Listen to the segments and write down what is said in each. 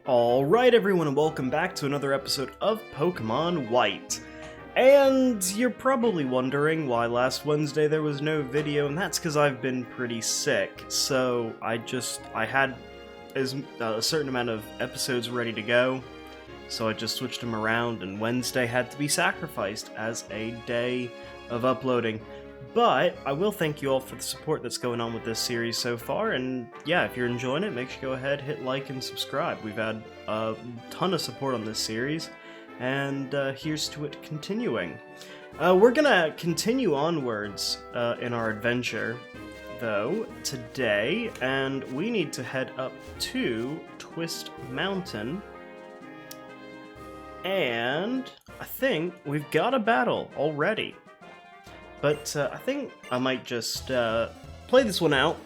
Alright everyone, and welcome back to another episode of Pokémon White. And you're probably wondering why last Wednesday there was no video, and that's because I've been pretty sick. So I had a certain amount of episodes ready to go, so I just switched them around, and Wednesday had to be sacrificed as a day of uploading. But I will thank you all for the support that's going on with this series so far, and yeah, if you're enjoying it, make sure you go ahead, hit like, and subscribe. We've had a ton of support on this series, and here's to it continuing. We're gonna continue onwards in our adventure, though, today, and we need to head up to Twist Mountain, and I think we've got a battle already. But I think I might just play this one out,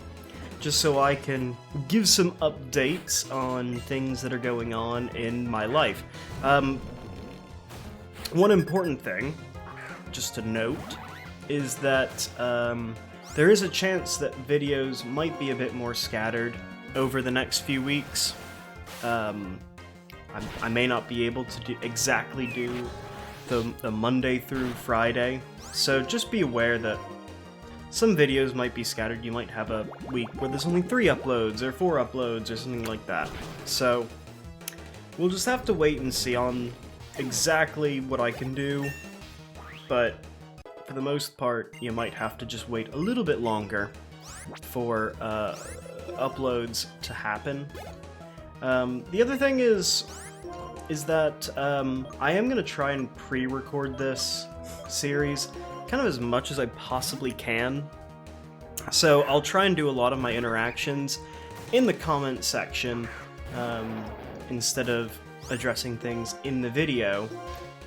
just so I can give some updates on things that are going on in my life. One important thing, just to note, is that there is a chance that videos might be a bit more scattered over the next few weeks. I may not be able to exactly do the Monday through Friday. So just be aware that some videos might be scattered. You might have a week where there's only 3 uploads or 4 uploads or something like that. So we'll just have to wait and see on exactly what I can do. But for the most part, you might have to just wait a little bit longer for uploads to happen. The other thing is that I am going to try and pre-record this series kind of as much as I possibly can. So I'll try and do a lot of my interactions in the comment section instead of addressing things in the video.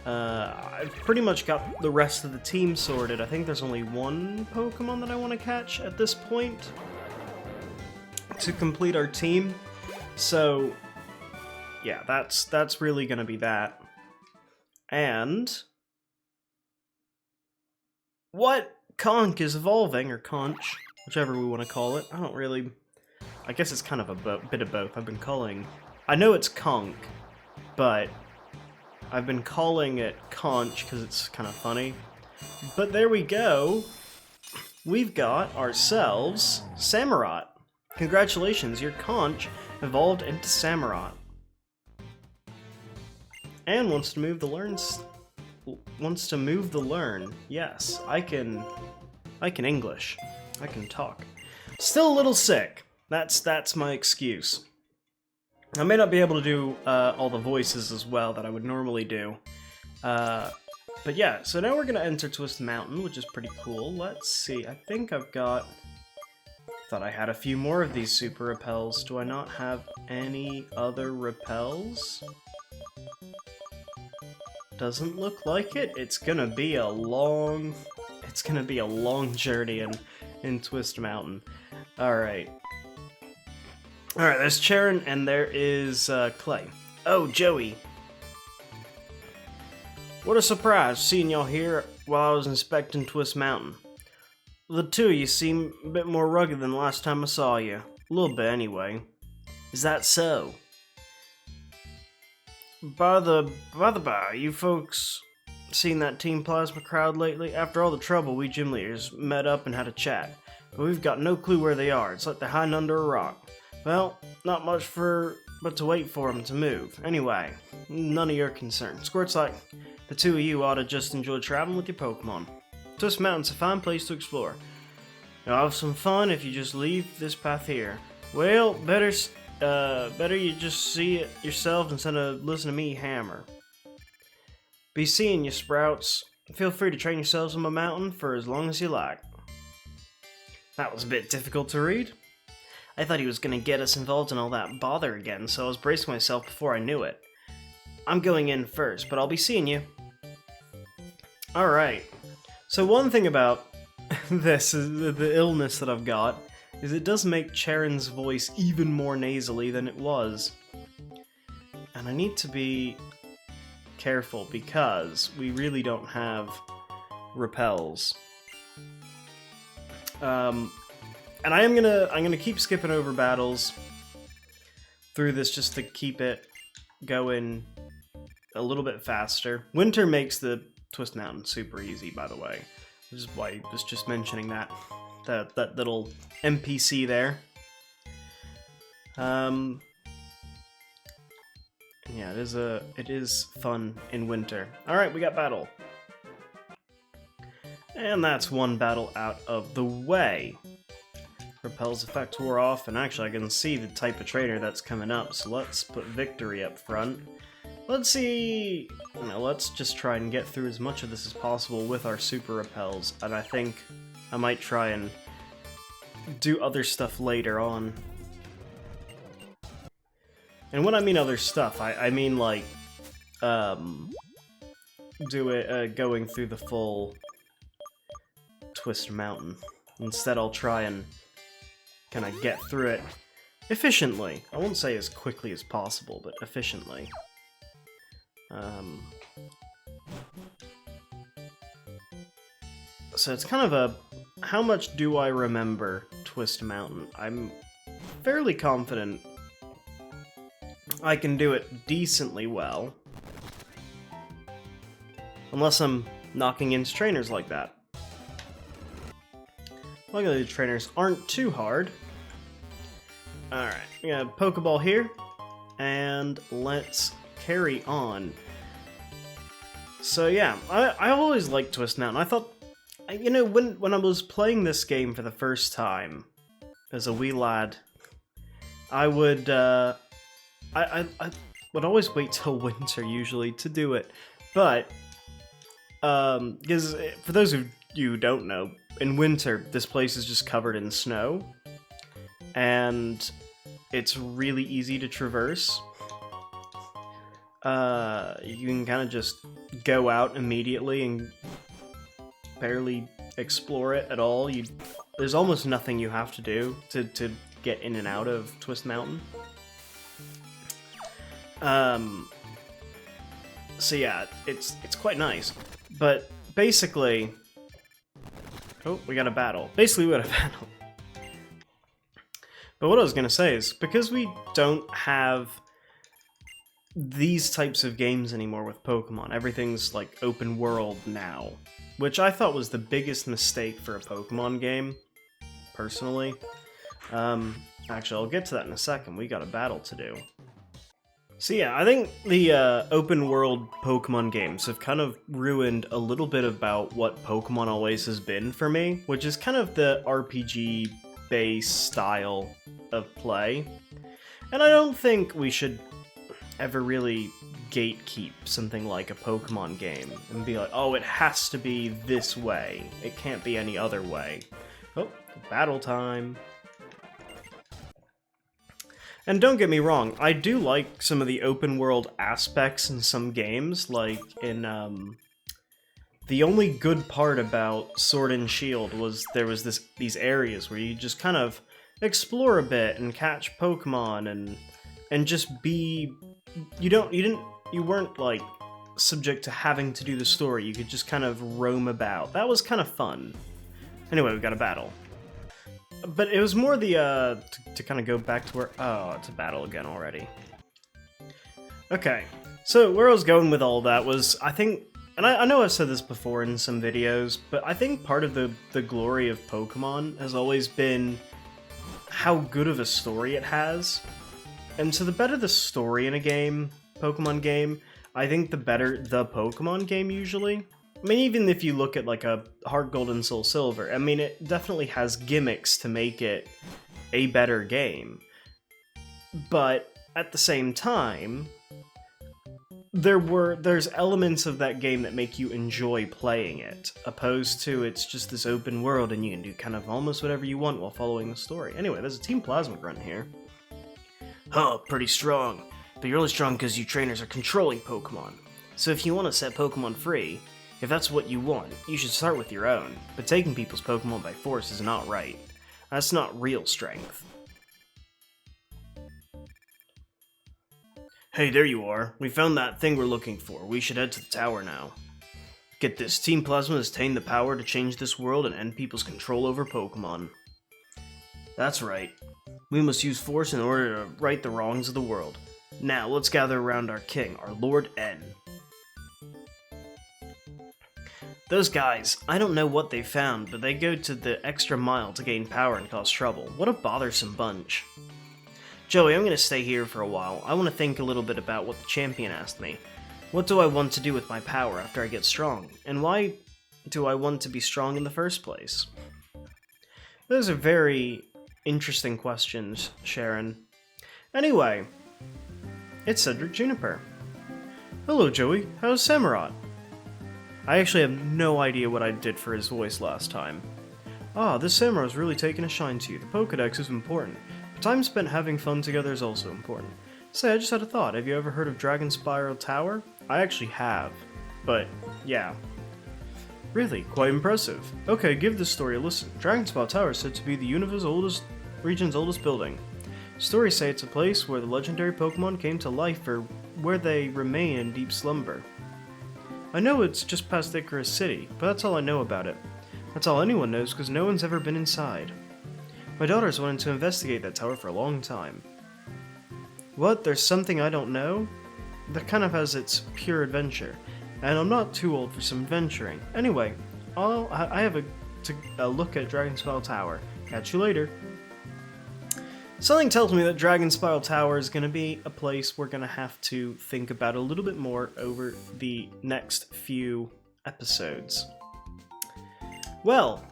I've pretty much got the rest of the team sorted. I think there's only one Pokemon that I want to catch at this point to complete our team. So yeah, that's really gonna be that. And what Conch is evolving, or Conch, whichever we want to call it. I guess it's kind of a bit of both. I know it's Conch, but I've been calling it Conch because it's kind of funny. But there we go. We've got ourselves Samurott. Congratulations, your Conch evolved into Samurott. And wants to move the learn. Yes, I can English. I can talk. Still a little sick. That's my excuse. I may not be able to do all the voices as well that I would normally do. But yeah, so now we're gonna enter Twist Mountain, which is pretty cool. Let's see. I think thought I had a few more of these super repels. Do I not have any other repels? Doesn't look like it. It's gonna be a long journey in Twist Mountain. Alright, there's Charon and there is Clay. Oh, Joey. What a surprise seeing y'all here while I was inspecting Twist Mountain. The two of you seem a bit more rugged than the last time I saw you. A little bit anyway. Is that so? By the by, you folks seen that Team Plasma crowd lately? After all the trouble, we gym leaders met up and had a chat. But we've got no clue where they are. It's like they're hiding under a rock. Well, not much but to wait for them to move. Anyway, none of your concern. Squirt's like, the two of you ought to just enjoy traveling with your Pokemon. Twist Mountain's a fine place to explore. You'll have some fun if you just leave this path here. Well, better you just see it yourself instead of listening to me hammer. Be seeing you, Sprouts. Feel free to train yourselves on my mountain for as long as you like. That was a bit difficult to read. I thought he was going to get us involved in all that bother again, so I was bracing myself before I knew it. I'm going in first, but I'll be seeing you. Alright. So one thing about this is the illness that I've got is it does make Charon's voice even more nasally than it was. And I need to be careful because we really don't have repels. And I'm gonna keep skipping over battles through this just to keep it going a little bit faster. Winter makes the Twist Mountain super easy, by the way. Which is why I was just mentioning that. That little NPC there. Yeah, it is fun in winter. Alright, we got battle. And that's one battle out of the way. Repel's effect wore off, and actually I can see the type of trainer that's coming up, so let's put victory up front. Let's see... let's just try and get through as much of this as possible with our super repels, and I think I might try and do other stuff later on. And when I mean other stuff, I mean like, going through the full Twist Mountain. Instead, I'll try and kind of get through it efficiently. I won't say as quickly as possible, but efficiently. So it's kind of a, how much do I remember Twist Mountain? I'm fairly confident I can do it decently well. Unless I'm knocking into trainers like that. Luckily the trainers aren't too hard. Alright, we got a Pokeball here. And let's carry on. So yeah, I always liked Twist Mountain. I thought, you know, when I was playing this game for the first time, as a wee lad, I would, I would always wait till winter, usually, to do it. But, because for those of you who don't know, in winter, this place is just covered in snow. And it's really easy to traverse. You can kind of just go out immediately and barely explore it at all. There's almost nothing you have to do to get in and out of Twist Mountain. So yeah, it's quite nice. But basically... Oh, we got a battle. Basically, we got a battle. But what I was going to say is, because we don't have these types of games anymore with Pokemon, everything's like open world now, which I thought was the biggest mistake for a Pokemon game, personally. Actually, I'll get to that in a second. We got a battle to do. So yeah, I think the open world Pokemon games have kind of ruined a little bit about what Pokemon always has been for me, which is kind of the RPG-based style of play. And I don't think we should ever really gatekeep something like a Pokemon game and be like, oh, it has to be this way. It can't be any other way. Oh, battle time. And don't get me wrong, I do like some of the open world aspects in some games, like in, the only good part about Sword and Shield was there was these areas where you just kind of explore a bit and catch Pokemon and just be... You weren't, like, subject to having to do the story, you could just kind of roam about. That was kind of fun. Anyway, we got a battle. But it was more the, to kind of go back to where... Oh, it's a battle again already. Okay, so where I was going with all that was, I think... And I know I've said this before in some videos, but I think part of the glory of Pokemon has always been how good of a story it has. And so the better the story in a game, Pokemon game, I think the better the Pokemon game usually. I mean, even if you look at like a Heart Gold and Soul Silver, I mean, it definitely has gimmicks to make it a better game. But at the same time, there's elements of that game that make you enjoy playing it, opposed to it's just this open world and you can do kind of almost whatever you want while following the story. Anyway, there's a Team Plasma Grunt here. Huh, pretty strong. But you're only strong because you trainers are controlling Pokemon. So if you want to set Pokemon free, if that's what you want, you should start with your own. But taking people's Pokemon by force is not right. That's not real strength. Hey, there you are. We found that thing we're looking for. We should head to the tower now. Get this, Team Plasma has attained the power to change this world and end people's control over Pokemon. That's right. We must use force in order to right the wrongs of the world. Now, let's gather around our king, our Lord N. Those guys, I don't know what they found, but they go to the extra mile to gain power and cause trouble. What a bothersome bunch. Joey, I'm gonna stay here for a while. I want to think a little bit about what the champion asked me. What do I want to do with my power after I get strong? And why do I want to be strong in the first place? Those are very interesting questions, Sharon. Anyway, it's Cedric Juniper. Hello, Joey. How's Samurott? I actually have no idea what I did for his voice last time. Ah, this Samurot's really taken a shine to you. The Pokédex is important, but time spent having fun together is also important. Say, I just had a thought. Have you ever heard of Dragon Spiral Tower? I actually have, but yeah. Really, quite impressive. Okay, give this story a listen. Dragon Spiral Tower is said to be the universe's region's oldest building. Stories say it's a place where the legendary Pokemon came to life or where they remain in deep slumber. I know it's just past Icarus City, but that's all I know about it. That's all anyone knows because no one's ever been inside. My daughter's wanted to investigate that tower for a long time. What? There's something I don't know? That kind of has its pure adventure, and I'm not too old for some adventuring. Anyway, I have a look at Dragon Spiral Tower. Catch you later. Something tells me that Dragon Spiral Tower is going to be a place we're going to have to think about a little bit more over the next few episodes. Well,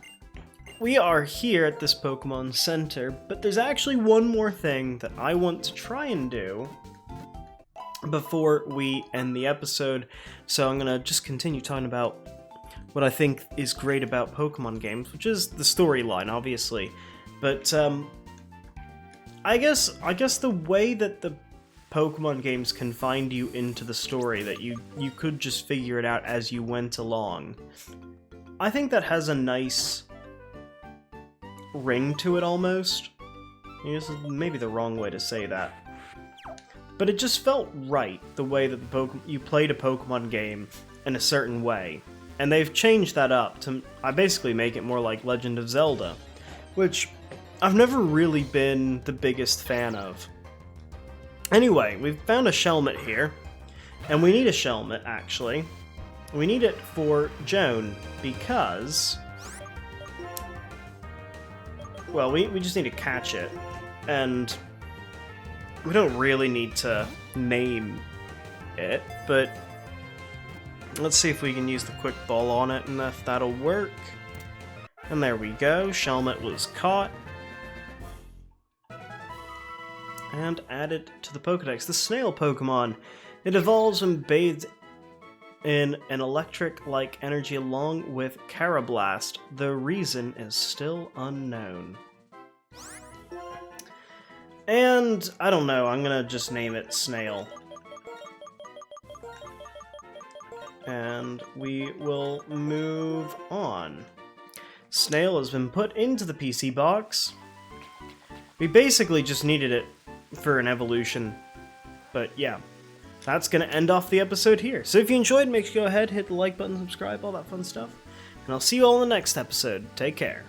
we are here at this Pokemon Center, but there's actually one more thing that I want to try and do before we end the episode, so I'm going to just continue talking about what I think is great about Pokemon games, which is the storyline, obviously, but I guess the way that the Pokemon games can find you into the story, that you could just figure it out as you went along, I think that has a nice ring to it almost. This is maybe the wrong way to say that. But it just felt right, the way that you played a Pokemon game in a certain way. And they've changed that up to basically make it more like Legend of Zelda, which I've never really been the biggest fan of. Anyway, we've found a Shelmet here, and we need a Shelmet, actually. We need it for Joan, because well, we just need to catch it, and we don't really need to name it, but let's see if we can use the quick ball on it and if that'll work. And there we go, Shelmet was caught and added to the Pokédex. The snail Pokemon. It evolves when bathed in an electric-like energy along with Carablast. The reason is still unknown. And, I don't know, I'm gonna just name it Snail. And we will move on. Snail has been put into the PC box. We basically just needed it for an evolution, but yeah. That's going to end off the episode here. So if you enjoyed, make sure you go ahead, hit the like button, subscribe, all that fun stuff. And I'll see you all in the next episode. Take care.